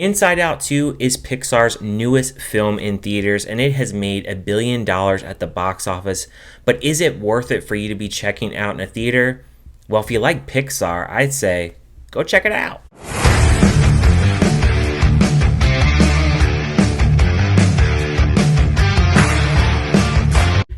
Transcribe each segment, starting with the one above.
Inside Out 2 is Pixar's newest film in theaters, and it has made $1 billion at the box office. But is it worth it for you to be checking out in a theater? Well, if you like Pixar, I'd say go check it out.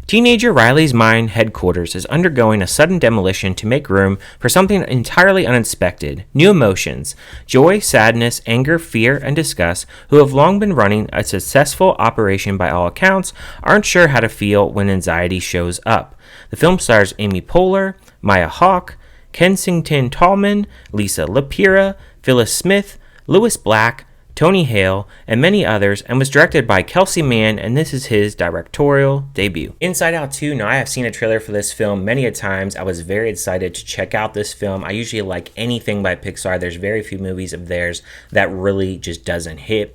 Teenager Riley's mine headquarters is undergoing a sudden demolition to make room for something entirely unexpected: new emotions. Joy, sadness, anger, fear, and disgust, who have long been running a successful operation by all accounts, aren't sure how to feel when anxiety shows up. The film stars Amy Poehler, Hawke, Kensington Tallman, Liza Lapira, Phyllis Smith, Louis Black, Tony Hale, and many others, and was directed by Kelsey Mann, and this is his directorial debut. Inside Out 2, now I have seen a trailer for this film many a times. I was very excited to check out this film. I usually like anything by Pixar. There's very few movies of theirs that really just doesn't hit.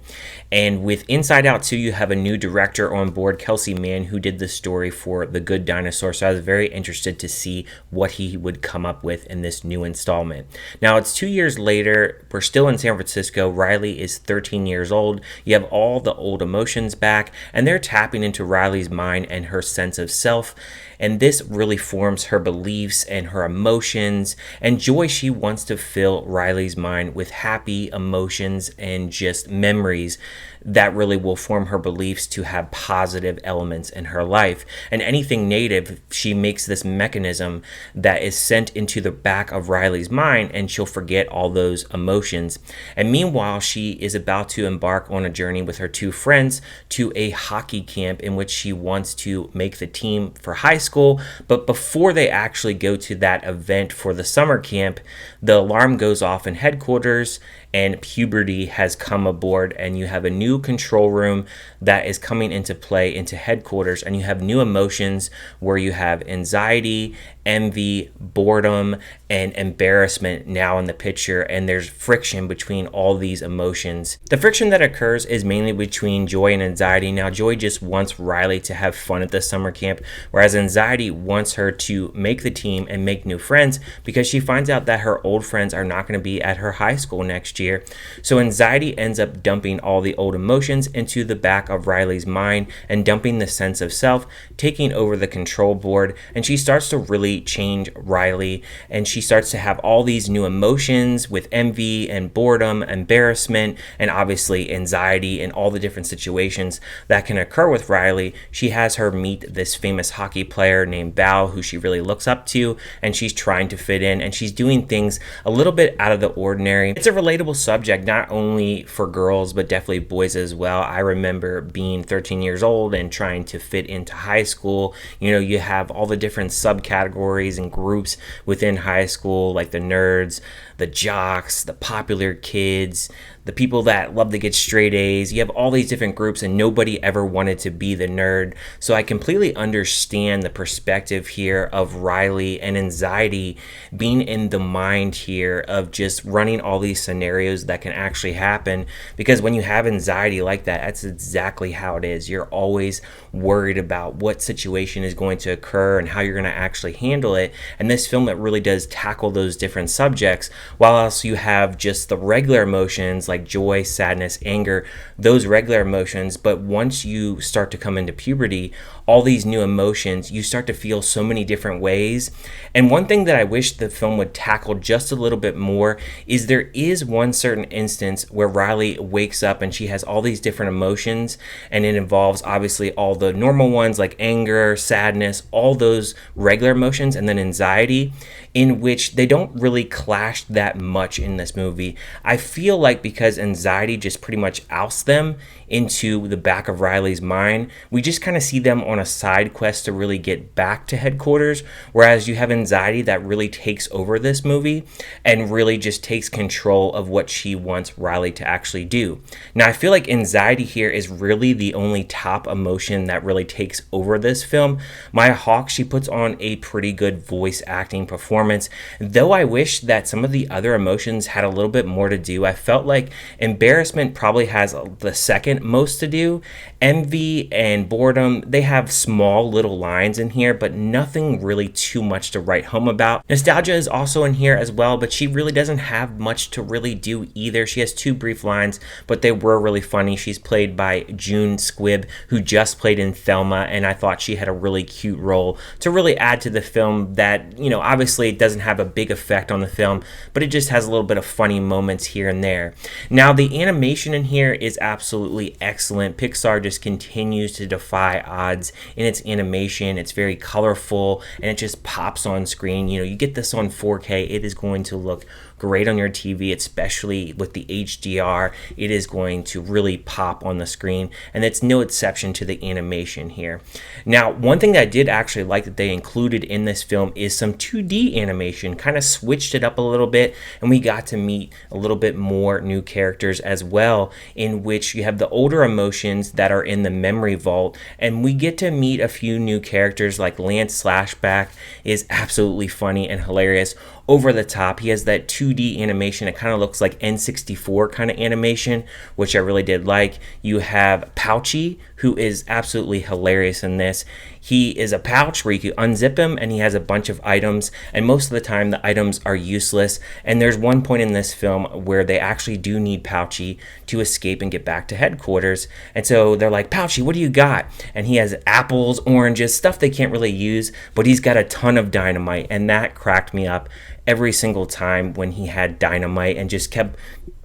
And with Inside Out 2, you have a new director on board, Kelsey Mann, who did the story for The Good Dinosaur, so I was very interested to see what he would come up with in this new installment. Now, it's 2 years later. We're still in San Francisco. Riley is 13 years old. You have all the old emotions back, and they're tapping into Riley's mind and her sense of self. And this really forms her beliefs and her emotions. And Joy, she wants to fill Riley's mind with happy emotions and just memories that really will form her beliefs to have positive elements in her life. And anything negative, she makes this mechanism that is sent into the back of Riley's mind, and she'll forget all those emotions. And meanwhile, she is about to embark on a journey with her two friends to a hockey camp in which she wants to make the team for high school. But before they actually go to that event for the summer camp, the alarm goes off in headquarters, and puberty has come aboard, and you have a new control room that is coming into play into headquarters, and you have new emotions where you have anxiety, envy, boredom, and embarrassment now in the picture, and there's friction between all these emotions. The friction that occurs is mainly between Joy and anxiety. Now, Joy just wants Riley to have fun at the summer camp, whereas anxiety wants her to make the team and make new friends because she finds out that her old friends are not going to be at her high school next year. So anxiety ends up dumping all the old emotions into the back of Riley's mind and dumping the sense of self, taking over the control board, and she starts to really change Riley, and she starts to have all these new emotions with envy and boredom, embarrassment, and obviously anxiety and all the different situations that can occur with Riley. She has her meet this famous hockey player named Val, who she really looks up to, and she's trying to fit in, and she's doing things a little bit out of the ordinary. It's a relatable subject, not only for girls, but definitely boys as well. I remember being 13 years old and trying to fit into high school. You know, you have all the different subcategories and groups within high school, like the nerds, the jocks, the popular kids, the people that love to get straight A's. You have all these different groups, and nobody ever wanted to be the nerd. So I completely understand the perspective here of Riley and anxiety being in the mind here of just running all these scenarios that can actually happen. Because when you have anxiety like that, that's exactly how it is. You're always worried about what situation is going to occur and how you're going to actually handle it. And this film, it really does tackle those different subjects, while else you have just the regular emotions like joy, sadness, anger, those regular emotions. But once you start to come into puberty, all these new emotions, you start to feel so many different ways. And one thing that I wish the film would tackle just a little bit more is there is one certain instance where Riley wakes up and she has all these different emotions, and it involves obviously all the normal ones like anger, sadness, all those regular emotions, and then anxiety, in which they don't really clash that much in this movie. I feel like because anxiety just pretty much ousts them into the back of Riley's mind, we just kind of see them on a side quest to really get back to headquarters, whereas you have anxiety that really takes over this movie and really just takes control of what she wants Riley to actually do. Now, I feel like anxiety here is really the only top emotion that really takes over this film. Hawke, she puts on a pretty good voice acting performance, though I wish that some of the other emotions had a little bit more to do. I felt like Embarrassment probably has the second most to do. Envy and boredom, they have small little lines in here, but nothing really too much to write home about. Nostalgia is also in here as well, but she really doesn't have much to really do either. She has 2 brief lines, but they were really funny. She's played by June Squibb, who just played in Thelma, and I thought she had a really cute role to really add to the film that, obviously it doesn't have a big effect on the film, but it just has a little bit of funny moments here and there. Now, the animation in here is absolutely excellent. Pixar just continues to defy odds in its animation. It's very colorful, and it just pops on screen. You get this on 4K, it is going to look great on your TV, especially with the HDR. It is going to really pop on the screen, and it's no exception to the animation here. Now, one thing that I did actually like that they included in this film is some 2D animation, kind of switched it up a little bit, and we got to meet a little bit more new characters as well, in which you have the older emotions that are in the memory vault, and we get to meet a few new characters like Lance Slashback is absolutely funny and hilarious. Over the top. He has that 2D animation. It kind of looks like N64 kind of animation, which I really did like. You have Pouchy, who is absolutely hilarious in this. He is a pouch where you can unzip him, and he has a bunch of items, and most of the time the items are useless. And there's one point in this film where they actually do need Pouchy to escape and get back to headquarters. And so they're like, Pouchy, what do you got? And he has apples, oranges, stuff they can't really use, but he's got a ton of dynamite, and that cracked me up every single time when he had dynamite, and just kept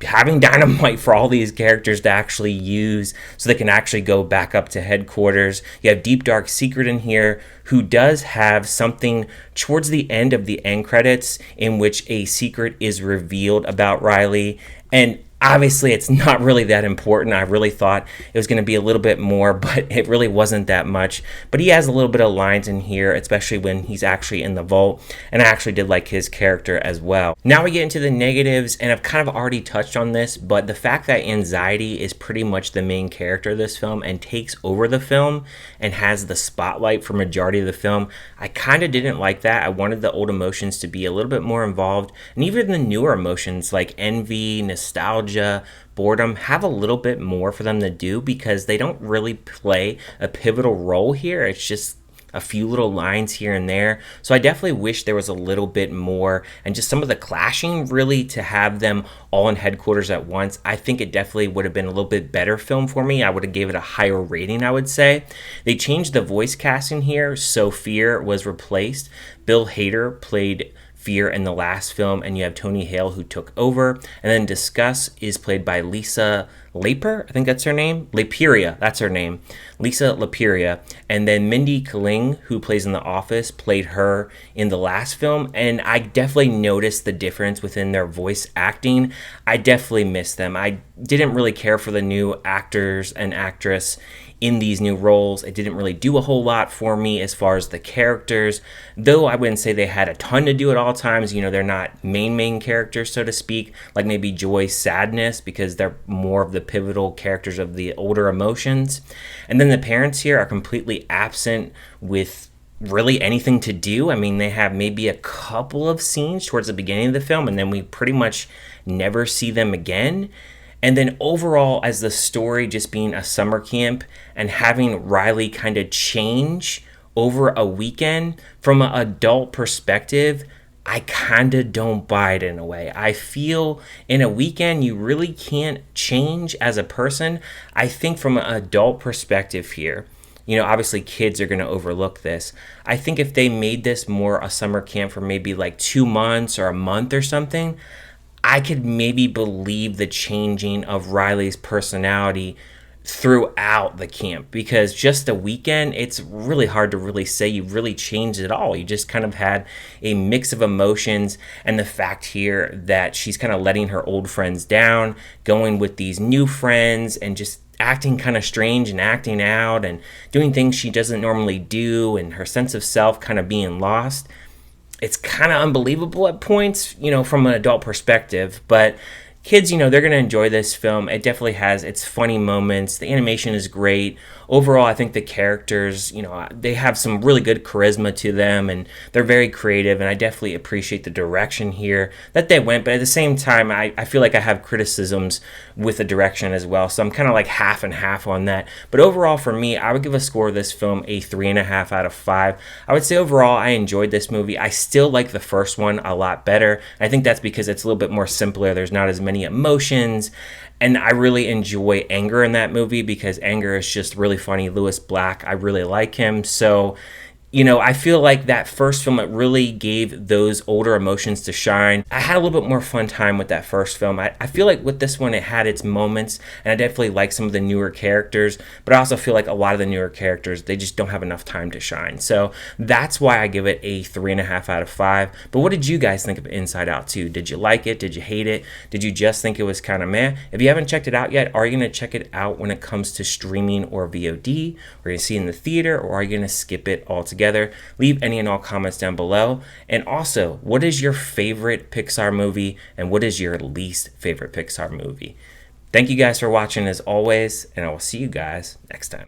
having dynamite for all these characters to actually use so they can actually go back up to headquarters. You have Deep Dark Secret in here, who does have something towards the end of the end credits in which a secret is revealed about Riley. And obviously, it's not really that important. I really thought it was going to be a little bit more, but it really wasn't that much. But he has a little bit of lines in here, especially when he's actually in the vault, and I actually did like his character as well. Now we get into the negatives, and I've kind of already touched on this, but the fact that anxiety is pretty much the main character of this film and takes over the film and has the spotlight for majority of the film, I kind of didn't like that. I wanted the old emotions to be a little bit more involved, and even the newer emotions like envy, nostalgia, boredom have a little bit more for them to do, because they don't really play a pivotal role here. It's just a few little lines here and there. So I definitely wish there was a little bit more, and just some of the clashing, really, to have them all in headquarters at once. I think it definitely would have been a little bit better film for me. I would have gave it a higher rating, I would say. They changed the voice casting here, so Fear was replaced. Bill Hader played Fear in the last film, and you have Tony Hale who took over. And then Disgust is played by Liza Lapira, I think that's her name. Lapira, that's her name. Liza Lapira. And then Mindy Kaling, who plays in The Office, played her in the last film. And I definitely noticed the difference within their voice acting. I definitely missed them. I didn't really care for the new actors and actress in these new roles. It didn't really do a whole lot for me as far as the characters, though I wouldn't say they had a ton to do at all times. They're not main characters, so to speak, like maybe Joy, Sadness, because they're more of the pivotal characters of the older emotions. And then the parents here are completely absent with really anything to do. I mean, they have maybe a couple of scenes towards the beginning of the film, and then we pretty much never see them again. And then overall, as the story just being a summer camp and having Riley kind of change over a weekend, from an adult perspective, I kind of don't buy it in a way. I feel in a weekend you really can't change as a person. I think from an adult perspective here, obviously kids are going to overlook this. I think if they made this more a summer camp for maybe like 2 months or a month or something, I could maybe believe the changing of Riley's personality throughout the camp, because just a weekend, it's really hard to really say you really changed it all. You just kind of had a mix of emotions, and the fact here that she's kind of letting her old friends down, going with these new friends, and just acting kind of strange and acting out and doing things she doesn't normally do, and her sense of self kind of being lost. It's kind of unbelievable at points, from an adult perspective, but kids, they're going to enjoy this film. It definitely has its funny moments. The animation is great. Overall, I think the characters, they have some really good charisma to them, and they're very creative, and I definitely appreciate the direction here that they went. But at the same time, I feel like I have criticisms with the direction as well, so I'm kind of like half and half on that. But overall, for me, I would give a score of this film a 3.5 out of 5. I would say overall, I enjoyed this movie. I still like the first one a lot better. I think that's because it's a little bit more simpler. There's not as many emotions. And I really enjoy Anger in that movie because Anger is just really funny. Lewis Black, I really like him. So, I feel like that first film, it really gave those older emotions to shine. I had a little bit more fun time with that first film. I feel like with this one, it had its moments, and I definitely like some of the newer characters, but I also feel like a lot of the newer characters, they just don't have enough time to shine. So that's why I give it a 3.5 out of 5. But what did you guys think of Inside Out 2? Did you like it? Did you hate it? Did you just think it was kind of meh? If you haven't checked it out yet, are you going to check it out when it comes to streaming or VOD? Are you going to see it in the theater, or are you going to skip it altogether? Leave any and all comments down below. And also, what is your favorite Pixar movie, and what is your least favorite Pixar movie? Thank you guys for watching as always, and I will see you guys next time.